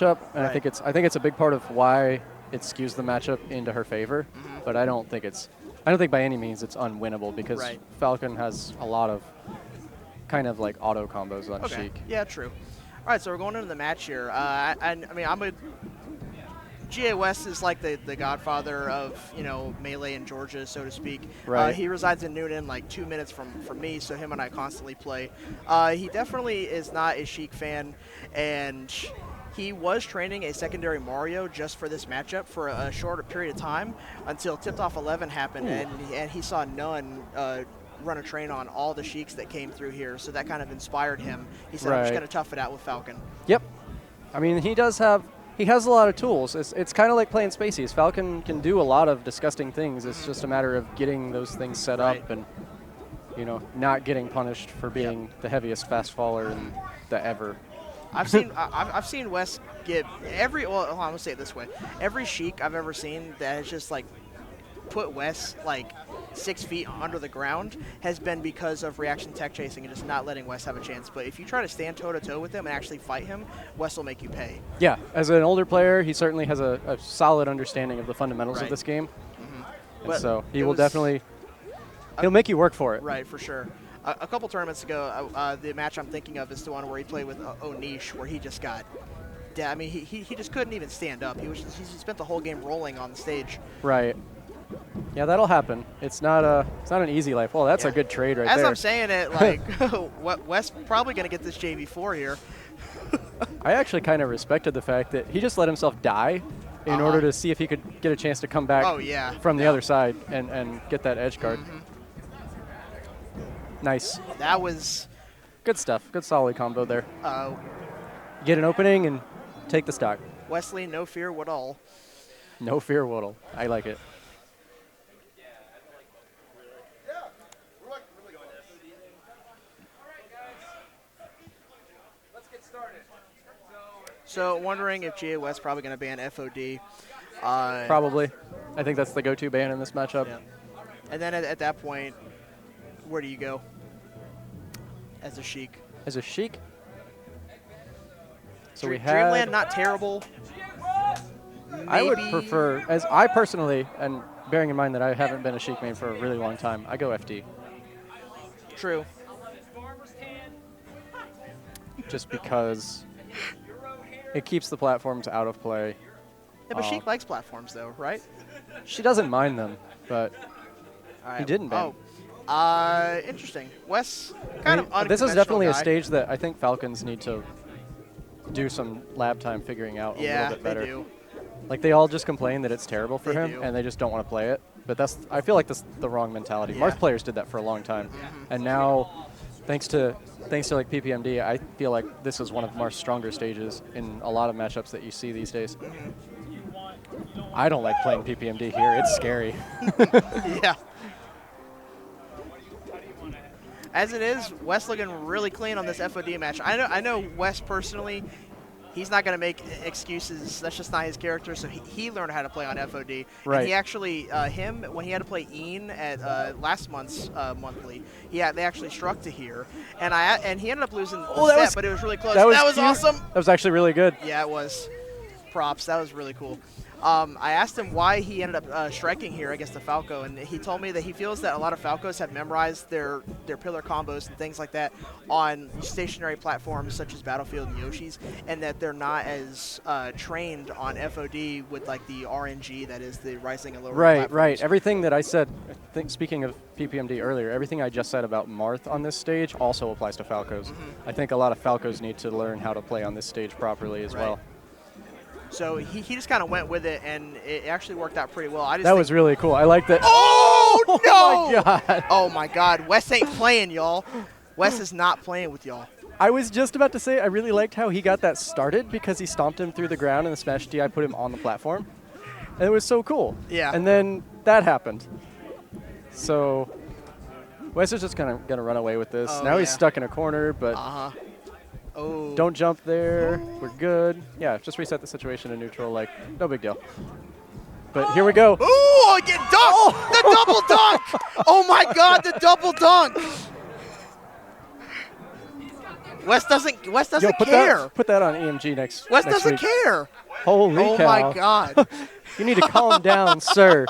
matchup, and Right. I think it's a big part of why it skews the matchup into her favor. But I don't think by any means it's unwinnable because Right. Falcon has a lot of kind of like auto combos on Okay. Sheik. Yeah, true. All right, so we're going into the match here. I mean, GAwes is like the godfather of, Melee in Georgia, so to speak. Right. He resides in Newton, like 2 minutes from me, so him and I constantly play. He definitely is not a Sheik fan, and he was training a secondary Mario just for this matchup for a shorter period of time until Tipped Off 11 happened, and he saw none run a train on all the Sheiks that came through here, so that kind of inspired him. He said, I'm just Right. going to tough it out with Falcon. Yep. I mean, he has a lot of tools. It's kind of like playing Spaceys. Falcon can do a lot of disgusting things. It's just a matter of getting those things set up and, not getting punished for being the heaviest fast faller in the ever. I've seen Wes get I'm gonna say it this way. Every Sheik I've ever seen that has just like put Wes like 6 feet under the ground has been because of reaction tech chasing and just not letting Wes have a chance. But if you try to stand toe to toe with him and actually fight him, Wes will make you pay. Yeah, as an older player, he certainly has a solid understanding of the fundamentals of Right. this game. And But so he it will was- definitely, he'll make you work for it. Right, for sure. A couple tournaments ago, the match I'm thinking of is the one where he played with Onish, where he just got. Yeah, I mean, he just couldn't even stand up. He spent the whole game rolling on the stage. Right. Yeah, that'll happen. It's not an easy life. Well, that's a good trade right As there. I'm saying it, like, Wes probably going to get this JV4 here. I actually kind of respected the fact that he just let himself die in order to see if he could get a chance to come back from the other side and get that edge guard. Nice. That was good stuff. Good solid combo there. Get an opening and take the stock. Wesley, no fear what all. No fear, Waddle. I like it. So wondering if GAwes probably going to ban FOD. Probably. I think that's the go-to ban in this matchup. Yeah. And then at that point, where do you go as a Sheik? As a Sheik? So we Dreamland, had... not terrible. I would Maybe- prefer, as I personally, and bearing in mind that I haven't been a Sheik main for a really long time, I go FD. True. Just because it keeps the platforms out of play. Yeah, but Sheik likes platforms, though, right? She doesn't mind them, but All he didn't ban. Interesting. Wes, kind of unconventional this is definitely a guy. stage that I think Falcons need to do some lab time figuring out a little bit better. they do. Like, they all just complain that it's terrible for They him, do. and they just don't want to play it. But I feel like that's the wrong mentality. Yeah. Marth players did that for a long time. And now, thanks to like PPMD, I feel like this is one of Marth's stronger stages in a lot of matchups that you see these days. I don't like playing PPMD here. It's scary. Yeah. As it is, Wes looking really clean on this FOD match. I know Wes personally, he's not going to make excuses. That's just not his character. So he learned how to play on FOD. Right. And he actually, when he had to play Ian at last month's monthly, they actually struck to here, and he ended up losing the set, but it was really close. That was cute. awesome. That was actually really good. Yeah, it was. Props. That was really cool. I asked him why he ended up striking here against the Falco, and he told me that he feels that a lot of Falcos have memorized their pillar combos and things like that on stationary platforms such as Battlefield and Yoshi's, and that they're not as trained on FOD with like the RNG, that is the rising and lowering platforms. Right. Everything that I said, speaking of PPMD earlier, everything I just said about Marth on this stage also applies to Falcos. I think a lot of Falcos need to learn how to play on this stage properly as well. So he just kind of went with it, and it actually worked out pretty well. That was really cool. I like that. Oh, no! Oh, my God. Oh, my God. Wes ain't playing, y'all. Wes is not playing with y'all. I was just about to say I really liked how he got that started because he stomped him through the ground and the smash DI put him on the platform. And it was so cool. Yeah. And then that happened. So Wes is just going to run away with this. Oh, now he's yeah. stuck in a corner, but Oh. don't jump there. We're good. Yeah, just reset the situation to neutral. Like, no big deal. But here we go. Ooh, get dunked! The double dunk! Oh, my God, the double dunk! Wes doesn't Yo, care. Put that on EMG next Wes next doesn't week. care. Holy Oh cow. my God. You need to calm down, sir.